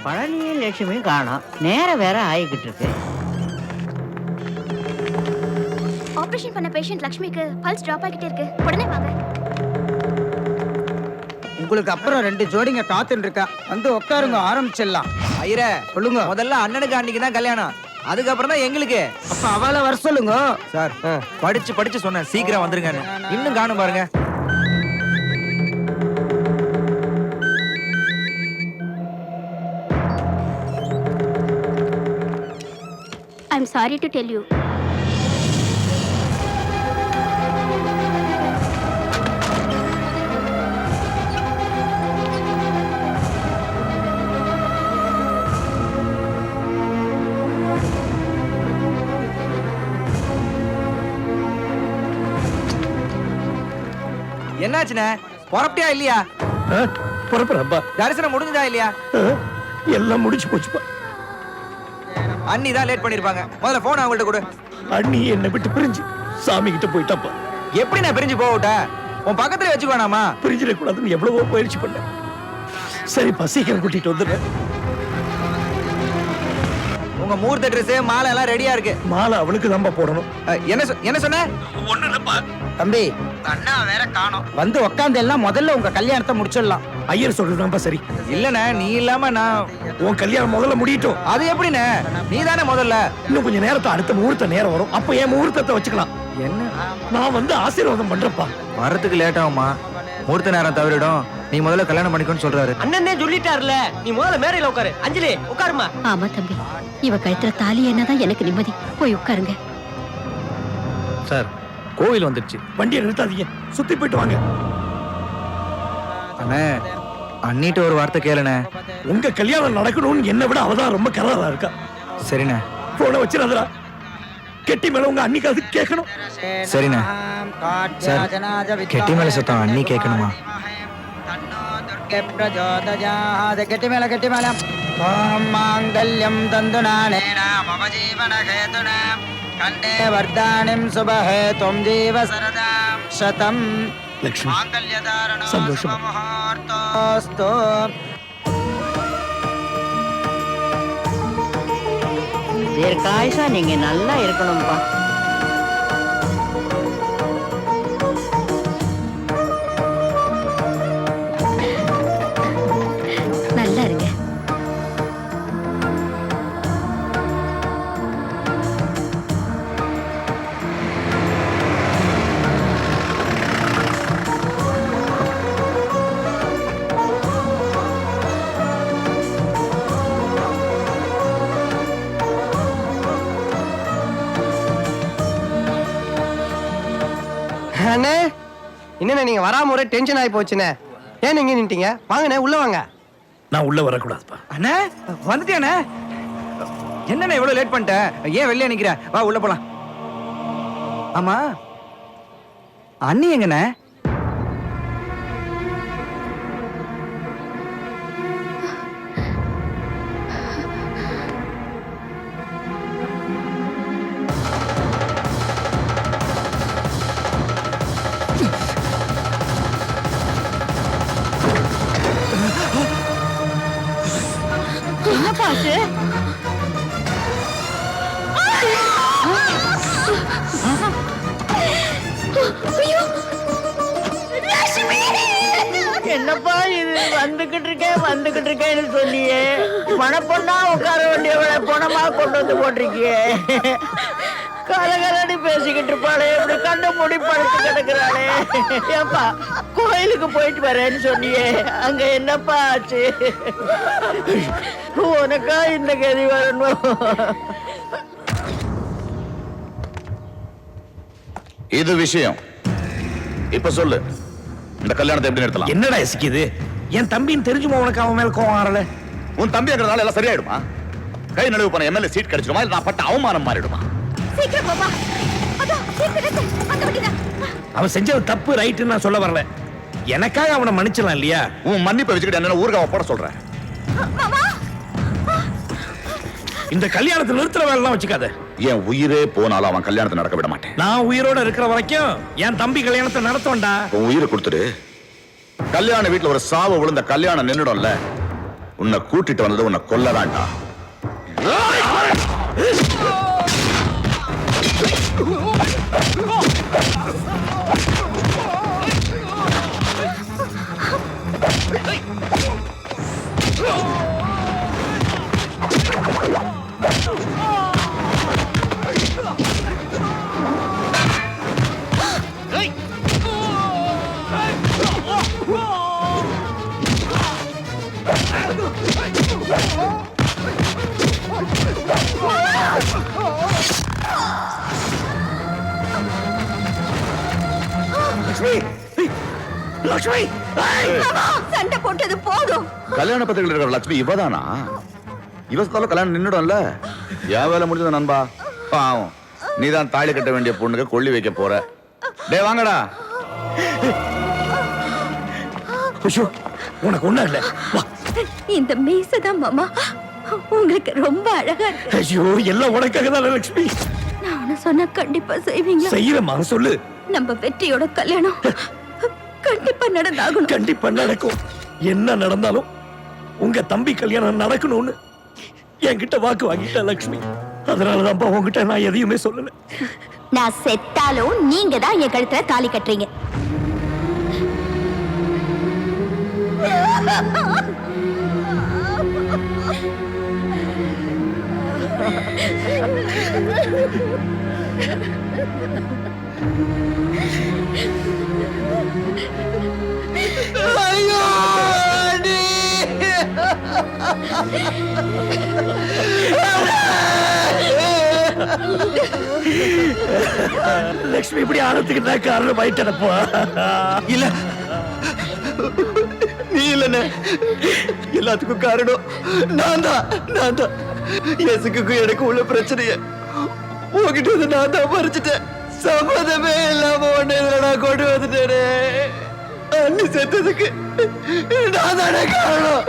பழனியும் லட்சுமியும் காணோம். நேரம் வேற ஆகிக்கிட்டு இருக்கு. ஆபரேஷன் பண்ண பேஷண்ட் லட்சுமிக்கு பல்ஸ் டிராப் ஆகிட்டே இருக்கு. உடனே வாங்க. உங்களுக்கு அப்புறம் 2 ஜோடிங்க காத்துட்டு இருக்கா. வந்து உட்காருங்க, ஆரம்பிச்சிடலாம். ஐயரே சொல்லுங்க. முதல்ல அண்ணனுக்கு அன்னைக்கு தான் கல்யாணம், அதுக்கப்புறம் தான் எங்களுக்கு. அப்ப அவளை வர சொல்லுங்க சார். படிச்சு சொன்னேன் சீக்கிரம் வந்துருங்க. இன்னும் காணும் பாருங்க. I'm sorry to tell you. என்னாச்சுண்ணே, புறப்பட்டியா இல்லையா? புறப்படப்பா. தரிசனம் முடிஞ்சதா இல்லையா? எல்லாம் முடிச்சு போச்சுப்பா. அண்ணி தான் லேட் பண்ணிருப்பாங்க. முதல்ல போன் அவங்கள்ட்ட கொடு. அண்ணி என்னை விட்டு பிரிஞ்சு சாமி கிட்ட போயிட்டாப்பா. எப்படி நான் பிரிஞ்சு போகட்ட? உன் பக்கத்துல வச்சுக்கோனாமா? பிரிஞ்சிடக்கூடாதுன்னு எவ்வளவோ பயிற்சி பண்ணேன். சரிப்பா, சீக்கிரம் கூட்டிட்டு வந்துடுறேன். உங்க மூர்த்த ட்ரெஸ் மாலை எல்லாம் ரெடியா இருக்கு. மாலை அவளுக்கு தான்ப்பா போடணும். என்ன சொன்ன? ஒண்ணு இல்லப்பா தம்பி, அண்ணா வேற காணோம். வந்து உட்காந்து எல்லாம் முதல்ல உங்க கல்யாணத்தை முடிச்சிடலாம். ஐயர் சொல்றதுதான்ப்பா சரி. இல்லண்ணே, நீ இல்லாம நான். உன் கல்யாணம் முதல்ல முடியட்டும். அது எப்படிண்ணே? நீ தானே முதல்ல. இன்னும் கொஞ்சம் நேரத்தை அடுத்த முகூர்த்த நேரம் வரும், அப்ப என் முகூர்த்தத்தை வச்சுக்கலாம். என்ன? நான் வந்து ஆசீர்வாதம் பண்றப்பா. வரதுக்கு லேட் ஆகுமா? முகூர்த்த நேரம் தவறிடும். நீ முதல்ல கல்யாணம் பண்ணிக்கோன்னு சொல்றாரு. அண்ணனே சொல்லிட்டாருல, நீ முதல்ல மேரையில உட்காரு. அஞ்சலி உட்காருமா. ஆமா தம்பி, இவ கழுத்துல தாலி என்னதான் எனக்கு நிம்மதி. போய் உட்காருங்க. சார், கோவில் வந்துடுச்சு. வண்டியை நிறுத்தாதீங்க, சுத்தி போயிட்டு வாங்க. அண்ணே, அண்ணிட்டு ஒரு வார்த்தை கேளுண்ணே. உங்க கல்யாணம் நடக்கணும்னு என்ன விட அவதான் ரொம்ப கராரா இருக்கா. சரிண்ணே. போன வச்சிடாதடா, கெட்டி மேல உங்க அன்னிக்கு அது கேட்கணும். சரிண்ணே. சார், கெட்டி மேல சத்தம் அண்ணி கேட்கணுமா? கெட்டி மேல கெட்டி மேல. ஓம் மாங்கல்யம் தந்துநானேன மம ஜீவன ஹேதுன கண்டே வர்தானிம் சுபஹே துவம் ஜீவ சரதாம் சதம். லக்ஷ்மி, மாங்கல்யதாரணோ சந்தோஷம். சுபமுகூர்த்தோஸ்து. தீர்க்காயுசா நீங்க நல்லா இருக்கணும்பா. நல்லா இருங்க. அண்ணே, என்னண்ணே நீங்க வராம ஒரே டென்ஷன் ஆகி போச்சுண்ணே. ஏன் நீங்க நின்ட்டீங்க? வாங்கண்ணே, உள்ள வாங்க. நான் உள்ள வரக்கூடாதுப்பா. அண்ணே, வந்துட்டியாண்ணே? என்னண்ணே இவ்வளவு லேட் பண்ணிட்ட? ஏன் வெளியே நிக்கிற? வா உள்ள போலாம். ஆமா, அண்ணி எங்கண்ணே? என்னப்பா ஆச்சு? என்னப்பா இது? வந்துகிட்டு இருக்கேன்னு சொல்லியே மனப்பொண்ணா உட்கார வேண்டியவளை பணமா கொண்டு வந்து போட்டிருக்கியே. கலகலன்னு பேசிக்கிட்டு இருப்பாளே, இப்படி கண்ணு மூடி படுத்து கிடக்குறாளே. ஏப்பா, கோயிலுக்கு போயிட்டு வரேன்னு சொன்னியே, அங்க என்னப்பா ஆச்சு? உனக்கா இந்த கதி வரணும்? இது விஷயம். இப்ப சொல்லு, இந்த கல்யாணத்தை எப்படி நிறுத்தலாம்? என்னடா யோசிக்குது? என் தம்பின்னு தெரிஞ்சுமா உனக்கு அவன் மேல கோவம் ஆறல? உன் தம்பிங்கிறதால எல்லாம் சரியாயிடுமா? கை நடுவு பண்ண எம்எல்ஏ சீட் கிடைச்சிடுமா? இல்ல நான் பட்ட அவமானம் மாறிடுமா? சீக்கிரம் பாப்பா. அதோ சீக்கிரம் அந்த வண்டிதான். அவன் செஞ்சது தப்பு, ரைட்டுன்னு நான் சொல்ல வரல. எனக்காக அவனை மன்னிச்சலாம் இல்லையா? உன் மன்னிப்பை வச்சுக்கிட்டு என்ன ஊர்காவை போட சொல்றேன். மாமா, இந்த கல்யாணத்தை நிறுத்துற வேலைலாம் வச்சுக்காத. என் உயிரே போனாலும் அவன் கல்யாணத்தை நடக்க விட மாட்டேன். நான் உயிரோட இருக்கிற வரைக்கும் என் தம்பி கல்யாணத்தை நடத்துவேன்டா. உன் உயிரை கொடுத்துடு, கல்யாண வீட்டுல ஒரு சாவு விழுந்த கல்யாணம் நின்னுடும்ல. உன்னை கூட்டிட்டு வந்தது உன்னை கொல்லதான்டா. லட்சுமி, சண்டை போட்டது போதும். கல்யாண பத்திரிகையில் இருக்கிற லட்சுமி இவதானா? இவத்தால கல்யாணம் நின்னுடும்ல. என் வேலை முடிஞ்சது நண்பா. பாவம், நீதான் தாலி கட்ட வேண்டிய பொண்ணுக்கு கொள்ளி வைக்க போற. டே வாங்கடா. உனக்கு ஒண்ணு இல்ல. இந்த மீசதான் மாமா உங்களுக்கு ரொம்ப அழகா இருக்கு. ஐயோ, எல்லாம் உனக்காக தான் லட்சுமி. நான் உன்ன சொன்னா கண்டிப்பா செய்வீங்க. செய்யறமா சொல்லு. நம்ம வெற்றியோட கல்யாணம் கண்டிப்பா நடந்தாகணும். கண்டிப்பா நடக்கும். என்ன நடந்தாலும் உங்க தம்பி கல்யாணம் நடக்கணும்னு என்கிட்ட வாக்கு வாங்கிட்ட லட்சுமி. அதனாலதான் உங்ககிட்ட நான் எதையுமே சொல்லல. நான் செத்தாலும் நீங்க தான் என் கழுத்துல தாலி கட்டுறீங்க. ஐயோ அண்ணி! லட்சுமி இப்படி ஆனதுக்கு நான் காரணம் ஆயிட்டப்பா. இல்ல, நீ இல்லன்னு எல்லாத்துக்கும் காரணம் நான் தான். எசுக்கு எனக்கு உள்ள பிரச்சனைய உங்ககிட்ட இருந்து நான் தான் பறிச்சுட்டேன். சம்மதமே இல்லாம ஒண்ணு இதுல நான் கொண்டு வந்துட்டேனே. அண்ணி செத்ததுக்கு நான் தானே காரணம்.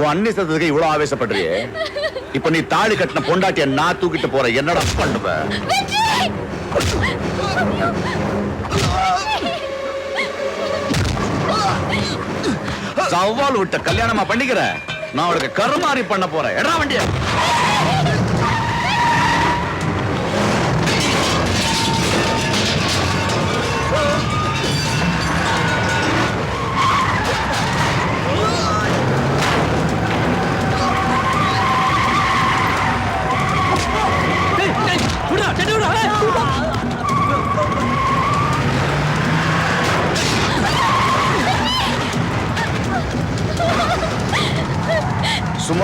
உன் அண்ணி சத்ததுக்கு இவ்வளவு ஆவேசப்படுறியே. இப்ப நீ தாலி கட்டின பொண்டாட்டிய நான் தூக்கிட்டு போற என்னடா பண்ணுவ? சவால் விட்ட கல்யாணமா பண்ணிக்கிற. நான் அவளுக்கு கருமாறி பண்ண போறேன். எடா வண்டிய.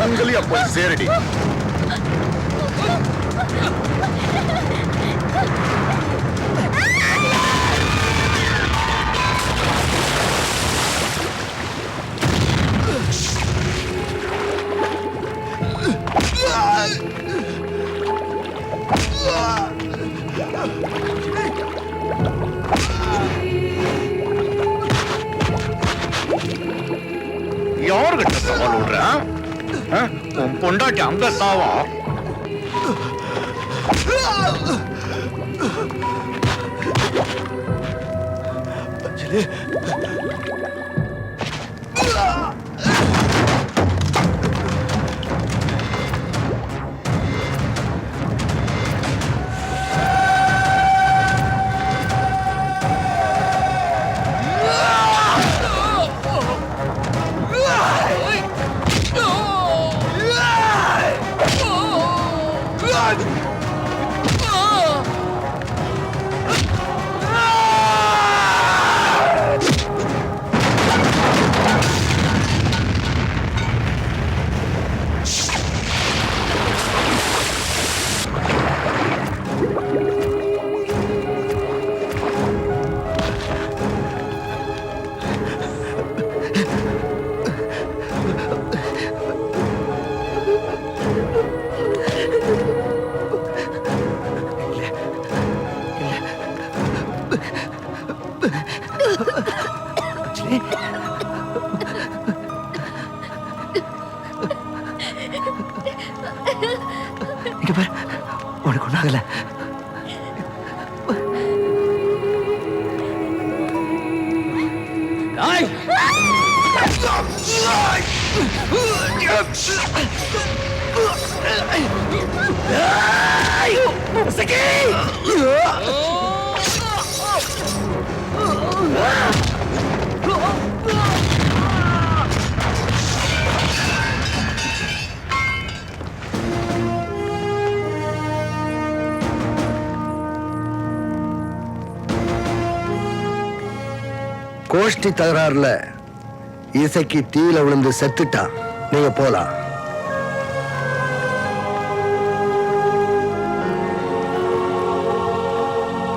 சுமங்கலியா போய் சேரடி. யாருகிட்ட சவால் விடுற? உன் பொண்டாட்டி அங்க சாவா? இங்க பாரு, உனக்கு ஒண்ணாகல. கோஷ்டி தகராறுல இசைக்கு தீயில விழுந்து செத்துட்டான். நீங்க போலாம்.